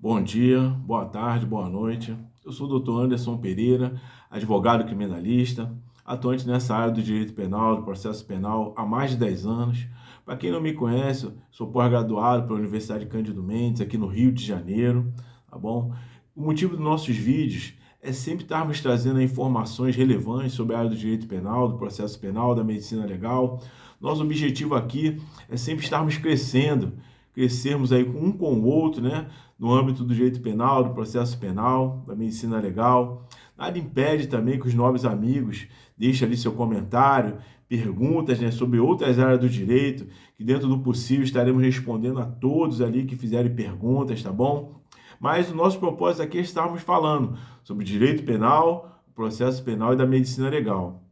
Bom dia, boa tarde, boa noite. Eu sou o Dr. Anderson Pereira, advogado criminalista, atuante nessa área do direito penal, do processo penal há mais de 10 anos. Para quem não me conhece, sou pós-graduado pela Universidade Cândido Mendes, aqui no Rio de Janeiro, tá bom? O motivo dos nossos vídeos é sempre estarmos trazendo informações relevantes sobre a área do direito penal, do processo penal, da medicina legal. Nosso objetivo aqui é sempre estarmos crescermos aí um com o outro, né? No âmbito do direito penal, do processo penal, da medicina legal. Nada impede também que os nobres amigos deixem ali seu comentário, perguntas, né, sobre outras áreas do direito, que dentro do possível estaremos respondendo a todos ali que fizerem perguntas, tá bom? Mas o nosso propósito aqui é estarmos falando sobre direito penal, processo penal e da medicina legal.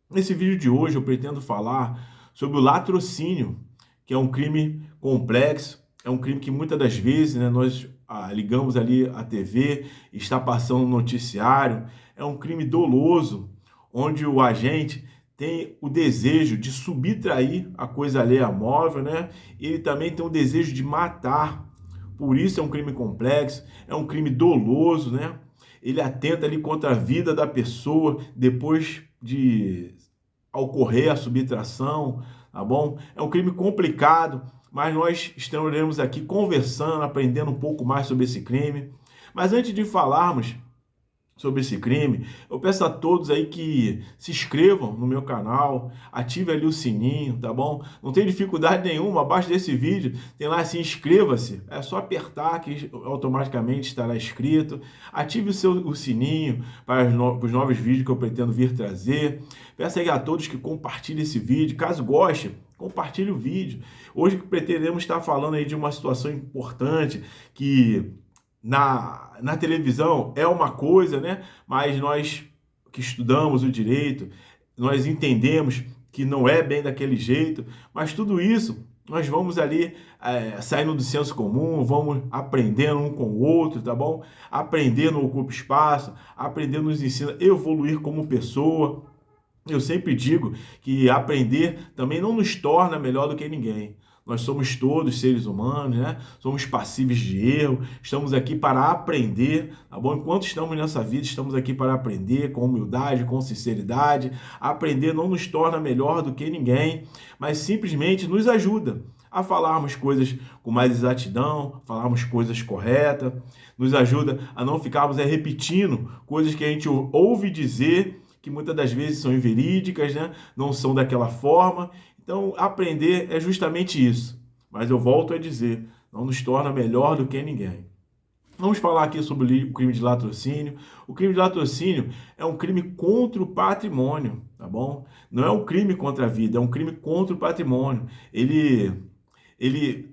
Nesse vídeo de hoje eu pretendo falar sobre o latrocínio, que é um crime complexo, é um crime que muitas das vezes, né, nós ligamos ali a TV, está passando no noticiário, é um crime doloso, onde o agente tem o desejo de subtrair a coisa alheia móvel, né? Ele também tem o desejo de matar. Por isso é um crime complexo, é um crime doloso, né? Ele atenta ali contra a vida da pessoa depois de ocorrer a subtração, tá bom? É um crime complicado, mas nós estaremos aqui conversando, aprendendo um pouco mais sobre esse crime. Mas antes de falarmos sobre esse crime, eu peço a todos aí que se inscrevam no meu canal, ative ali o sininho, tá bom? Não tem dificuldade nenhuma, abaixo desse vídeo tem lá assim, inscreva-se, é só apertar que automaticamente estará inscrito, ative o sininho para os novos vídeos que eu pretendo vir trazer, peço aí a todos que compartilhem esse vídeo, caso goste, compartilhe o vídeo. Hoje pretendemos estar falando aí de uma situação importante que na televisão é uma coisa, né? Mas nós que estudamos o direito, nós entendemos que não é bem daquele jeito, mas tudo isso nós vamos ali saindo do senso comum, vamos aprendendo um com o outro, tá bom? Aprender no Ocupa Espaço, aprender nos ensina a evoluir como pessoa. Eu sempre digo que aprender também não nos torna melhor do que ninguém. Nós somos todos seres humanos, né? Somos passíveis de erro, estamos aqui para aprender, tá bom? Enquanto estamos nessa vida, estamos aqui para aprender com humildade, com sinceridade. Aprender não nos torna melhor do que ninguém, mas simplesmente nos ajuda a falarmos coisas com mais exatidão, falarmos coisas corretas, nos ajuda a não ficarmos repetindo coisas que a gente ouve dizer que muitas das vezes são inverídicas, né? Não são daquela forma. Então, aprender é justamente isso. Mas eu volto a dizer, não nos torna melhor do que ninguém. Vamos falar aqui sobre o crime de latrocínio. O crime de latrocínio é um crime contra o patrimônio, tá bom? Não é um crime contra a vida, é um crime contra o patrimônio.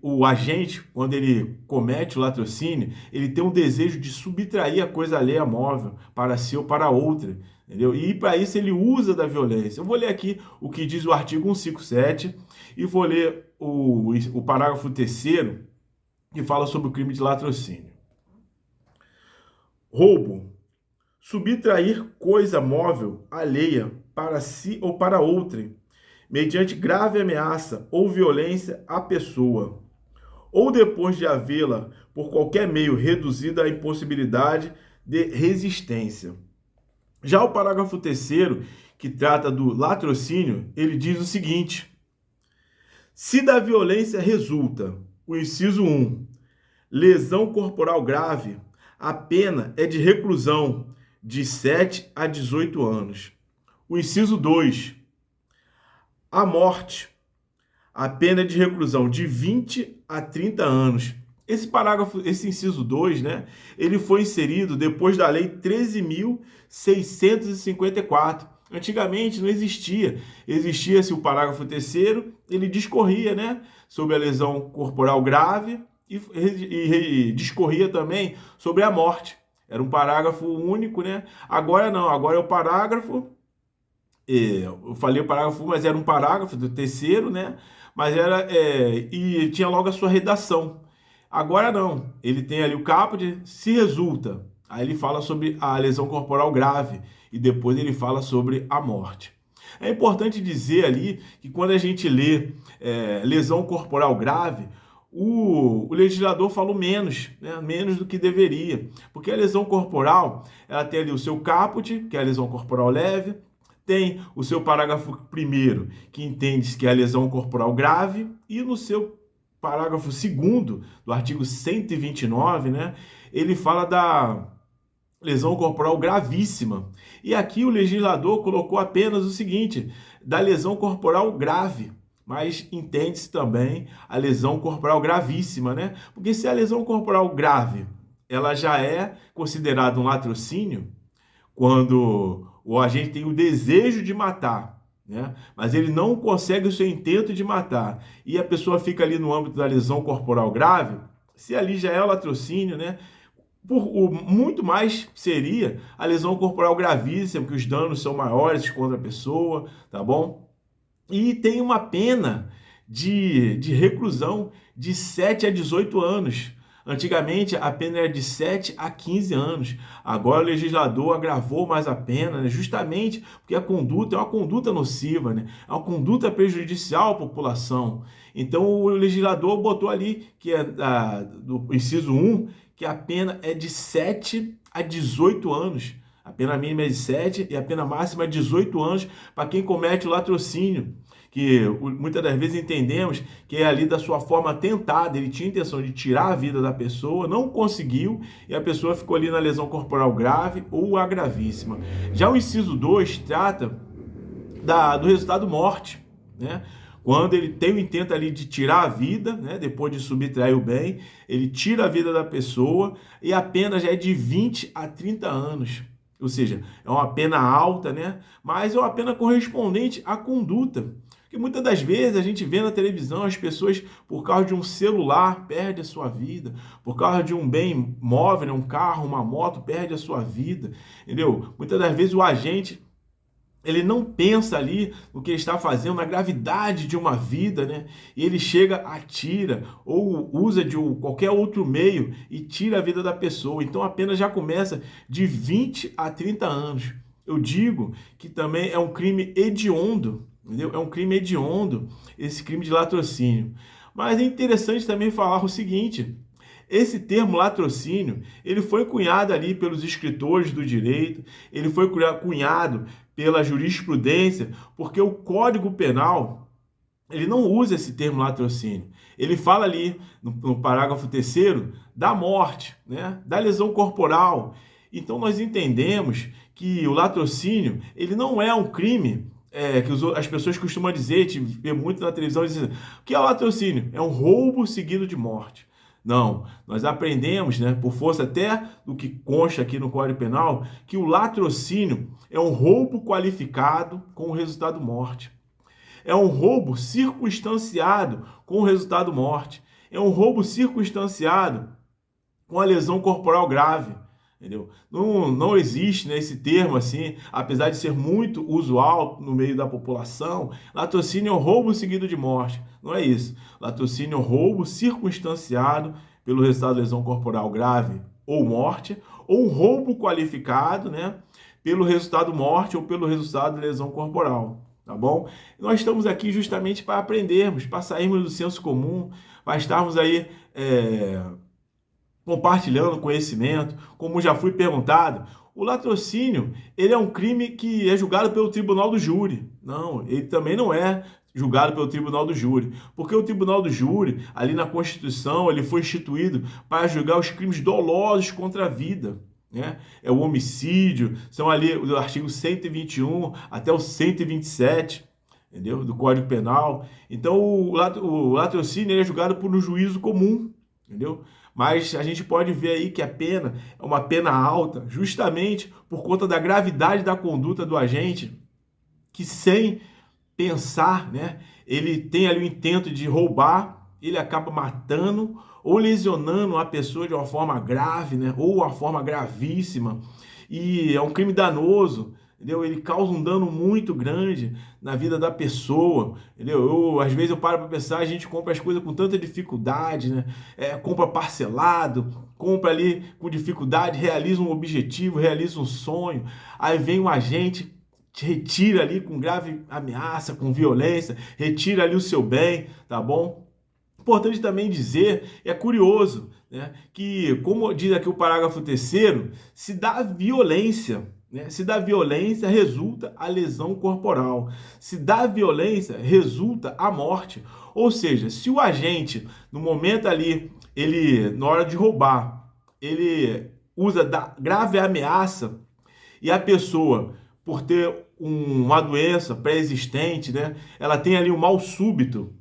O agente, quando ele comete o latrocínio, ele tem um desejo de subtrair a coisa alheia móvel para si ou para outra, entendeu? E para isso ele usa da violência. Eu vou ler aqui o que diz o artigo 157 e vou ler o parágrafo 3º que fala sobre o crime de latrocínio. Roubo. Subtrair coisa móvel alheia para si ou para outrem, mediante grave ameaça ou violência à pessoa, ou depois de havê-la por qualquer meio reduzida à impossibilidade de resistência. Já o parágrafo 3º, que trata do latrocínio, ele diz o seguinte: se da violência resulta, o inciso 1, lesão corporal grave, a pena é de reclusão de 7 a 18 anos. O inciso 2, a morte, a pena é de reclusão de 20 a 30 anos. Esse parágrafo, esse inciso 2, né, ele foi inserido depois da Lei 13.654. Antigamente não existia. Existia-se o parágrafo 3º, ele discorria, né, sobre a lesão corporal grave e discorria também sobre a morte. Era um parágrafo único, né? Agora não, agora é o parágrafo. Eu falei o parágrafo, mas era um parágrafo do 3º, né? Mas era e tinha logo a sua redação. Agora não, ele tem ali o caput se resulta. Aí ele fala sobre a lesão corporal grave e depois ele fala sobre a morte. É importante dizer ali que quando a gente lê lesão corporal grave, o legislador falou menos, né? Menos do que deveria, porque a lesão corporal, ela tem ali o seu caput, que é a lesão corporal leve, tem o seu parágrafo primeiro, que entende que é a lesão corporal grave, e no seu parágrafo segundo do artigo 129, né, ele fala da lesão corporal gravíssima. E aqui o legislador colocou apenas o seguinte, da lesão corporal grave, mas entende-se também a lesão corporal gravíssima, né? Porque se a lesão corporal grave, ela já é considerada um latrocínio, quando o agente tem o desejo de matar, né? Mas ele não consegue o seu intento de matar, e a pessoa fica ali no âmbito da lesão corporal grave, se ali já é o latrocínio, né? Muito mais seria a lesão corporal gravíssima, que os danos são maiores contra a pessoa, tá bom? E tem uma pena de reclusão de 7 a 18 anos. Antigamente, a pena era de 7 a 15 anos. Agora o legislador agravou mais a pena, né? Justamente porque a conduta é uma conduta nociva, né? É uma conduta prejudicial à população. Então o legislador botou ali, que é do inciso 1, que a pena é de 7 a 18 anos. A pena mínima é de 7 e a pena máxima é de 18 anos para quem comete o latrocínio, que muitas das vezes entendemos que é ali da sua forma tentada, ele tinha a intenção de tirar a vida da pessoa, não conseguiu, e a pessoa ficou ali na lesão corporal grave ou a gravíssima. Já o inciso 2 trata do resultado morte, né? Quando ele tem o intento ali de tirar a vida, né, depois de subtrair o bem, ele tira a vida da pessoa e a pena já é de 20 a 30 anos. Ou seja, é uma pena alta, né? Mas é uma pena correspondente à conduta. Porque muitas das vezes a gente vê na televisão as pessoas, por causa de um celular, perdem a sua vida. Por causa de um bem móvel, um carro, uma moto, perde a sua vida. Entendeu? Muitas das vezes o agente, ele não pensa ali no que ele está fazendo, na gravidade de uma vida, né? E ele chega, atira ou usa de qualquer outro meio e tira a vida da pessoa. Então a pena já começa de 20 a 30 anos. Eu digo que também é um crime hediondo, entendeu? É um crime hediondo esse crime de latrocínio. Mas é interessante também falar o seguinte: esse termo latrocínio, ele foi cunhado ali pelos escritores do direito, ele foi cunhado pela jurisprudência, porque o Código Penal, ele não usa esse termo latrocínio. Ele fala ali, no parágrafo 3º, da morte, né? Da lesão corporal. Então nós entendemos que o latrocínio, ele não é um crime que as pessoas costumam dizer, te vê muito na televisão, dizendo, o que é o latrocínio? É um roubo seguido de morte. Não, nós aprendemos, né, por força até do que consta aqui no Código Penal, que o latrocínio é um roubo qualificado com o resultado morte. É um roubo circunstanciado com o resultado morte. É um roubo circunstanciado com a lesão corporal grave. Entendeu? Não existe, né, esse termo assim, apesar de ser muito usual no meio da população. Latrocínio é um roubo seguido de morte. Não é isso. Latrocínio é um roubo circunstanciado pelo resultado de lesão corporal grave ou morte, ou um roubo qualificado, né, pelo resultado morte ou pelo resultado de lesão corporal. Tá bom? Nós estamos aqui justamente para aprendermos, para sairmos do senso comum, para estarmos aí compartilhando conhecimento. Como já fui perguntado, o latrocínio, ele é um crime que é julgado pelo tribunal do júri. Não, ele também não é julgado pelo tribunal do júri, porque o tribunal do júri, ali na Constituição, ele foi instituído para julgar os crimes dolosos contra a vida, né? É o homicídio, são ali do artigo 121 até o 127, entendeu? Do Código Penal. Então o latrocínio é julgado por um juízo comum, entendeu? Mas a gente pode ver aí que a pena é uma pena alta, justamente por conta da gravidade da conduta do agente, que sem pensar, né, ele tem ali o intento de roubar, ele acaba matando ou lesionando a pessoa de uma forma grave, né, ou uma forma gravíssima, e é um crime danoso. Entendeu? Ele causa um dano muito grande na vida da pessoa, entendeu? Às vezes eu paro para pensar, a gente compra as coisas com tanta dificuldade, né? Compra parcelado, compra ali com dificuldade, realiza um objetivo, realiza um sonho, aí vem um agente, te retira ali com grave ameaça, com violência, retira ali o seu bem, tá bom? Importante também dizer, é curioso, né, que, como diz aqui o parágrafo 3º, se dá violência, né, se dá violência, resulta a lesão corporal. Se dá violência, resulta a morte. Ou seja, se o agente, no momento ali, ele, na hora de roubar, ele usa da grave ameaça e a pessoa, por ter uma doença pré-existente, né, ela tem ali um mal súbito,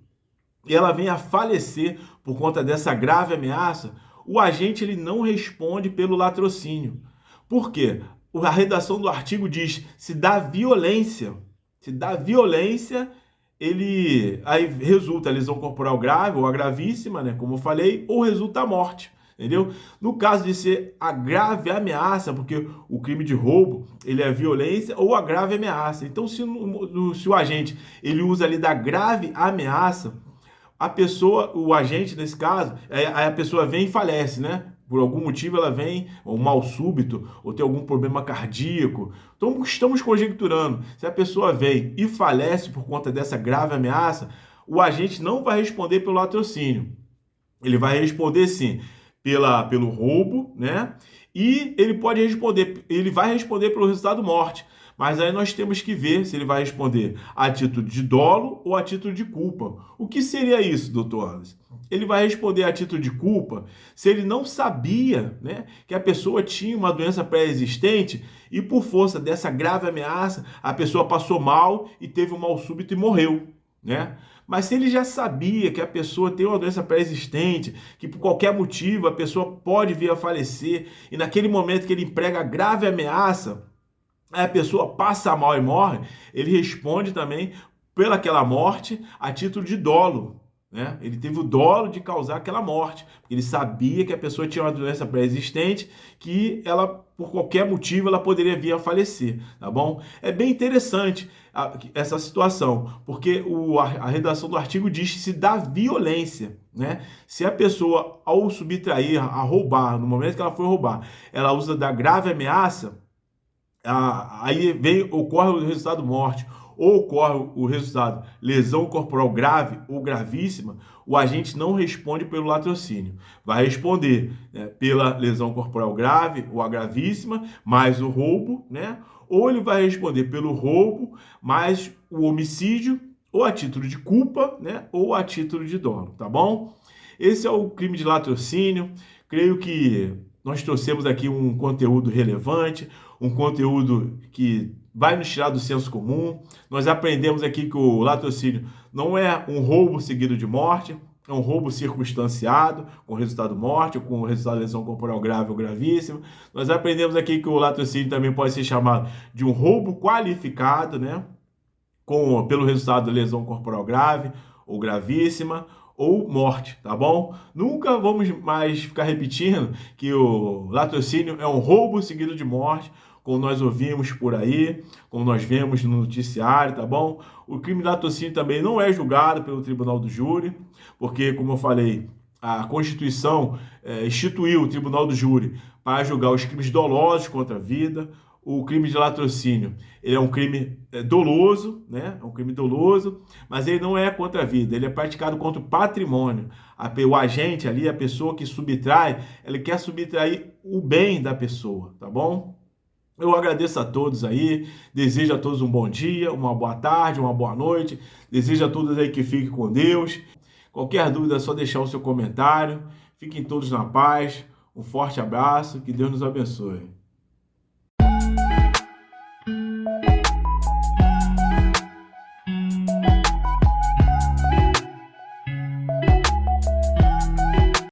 e ela vem a falecer por conta dessa grave ameaça, o agente ele não responde pelo latrocínio. Por quê? A redação do artigo diz: se dá violência. Se dá violência, ele aí resulta a lesão corporal grave ou a gravíssima, né, como eu falei, ou resulta a morte. Entendeu? No caso de ser a grave ameaça, porque o crime de roubo ele é violência ou a grave ameaça. Então, se o agente ele usa ali da grave ameaça, a pessoa, o agente nesse caso, aí a pessoa vem e falece, né? Por algum motivo ela vem, ou mal súbito, ou tem algum problema cardíaco. Então estamos conjecturando, se a pessoa vem e falece por conta dessa grave ameaça, o agente não vai responder pelo latrocínio. Ele vai responder sim pelo roubo, né? E ele pode responder, ele vai responder pelo resultado morte. Mas aí nós temos que ver se ele vai responder a título de dolo ou a título de culpa. O que seria isso, doutor Anderson? Ele vai responder a título de culpa se ele não sabia, né, que a pessoa tinha uma doença pré-existente e por força dessa grave ameaça, a pessoa passou mal e teve um mal súbito e morreu, né? Mas se ele já sabia que a pessoa tem uma doença pré-existente, que por qualquer motivo a pessoa pode vir a falecer, e naquele momento que ele emprega a grave ameaça, a pessoa passa mal e morre, ele responde também pelaquela morte a título de dolo, né? Ele teve o dolo de causar aquela morte, porque ele sabia que a pessoa tinha uma doença pré-existente, que ela, por qualquer motivo, ela poderia vir a falecer, tá bom? É bem interessante essa situação, porque a redação do artigo diz que se dá violência, né? Se a pessoa, ao subtrair, a roubar, no momento que ela foi roubar, ela usa da grave ameaça, aí ocorre o resultado morte, ou ocorre o resultado lesão corporal grave ou gravíssima, o agente não responde pelo latrocínio. Vai responder, né, pela lesão corporal grave ou a gravíssima, mais o roubo, né? Ou ele vai responder pelo roubo, mais o homicídio, ou a título de culpa, né? Ou a título de dolo, tá bom? Esse é o crime de latrocínio. Creio que nós trouxemos aqui um conteúdo relevante, um conteúdo que vai nos tirar do senso comum. Nós aprendemos aqui que o latrocínio não é um roubo seguido de morte, é um roubo circunstanciado, com resultado morte, com resultado de lesão corporal grave ou gravíssima. Nós aprendemos aqui que o latrocínio também pode ser chamado de um roubo qualificado, né? Pelo resultado de lesão corporal grave ou gravíssima, ou morte, tá bom? Nunca vamos mais ficar repetindo que o latrocínio é um roubo seguido de morte, como nós ouvimos por aí, como nós vemos no noticiário, tá bom? O crime de latrocínio também não é julgado pelo tribunal do júri, porque, como eu falei, a Constituição instituiu o tribunal do júri para julgar os crimes dolosos contra a vida. O crime de latrocínio, ele é um crime doloso, né? É um crime doloso, mas ele não é contra a vida, ele é praticado contra o patrimônio. O agente ali, a pessoa que subtrai, ele quer subtrair o bem da pessoa, tá bom? Eu agradeço a todos aí, desejo a todos um bom dia, uma boa tarde, uma boa noite, desejo a todos aí que fiquem com Deus. Qualquer dúvida é só deixar o seu comentário. Fiquem todos na paz, um forte abraço, que Deus nos abençoe.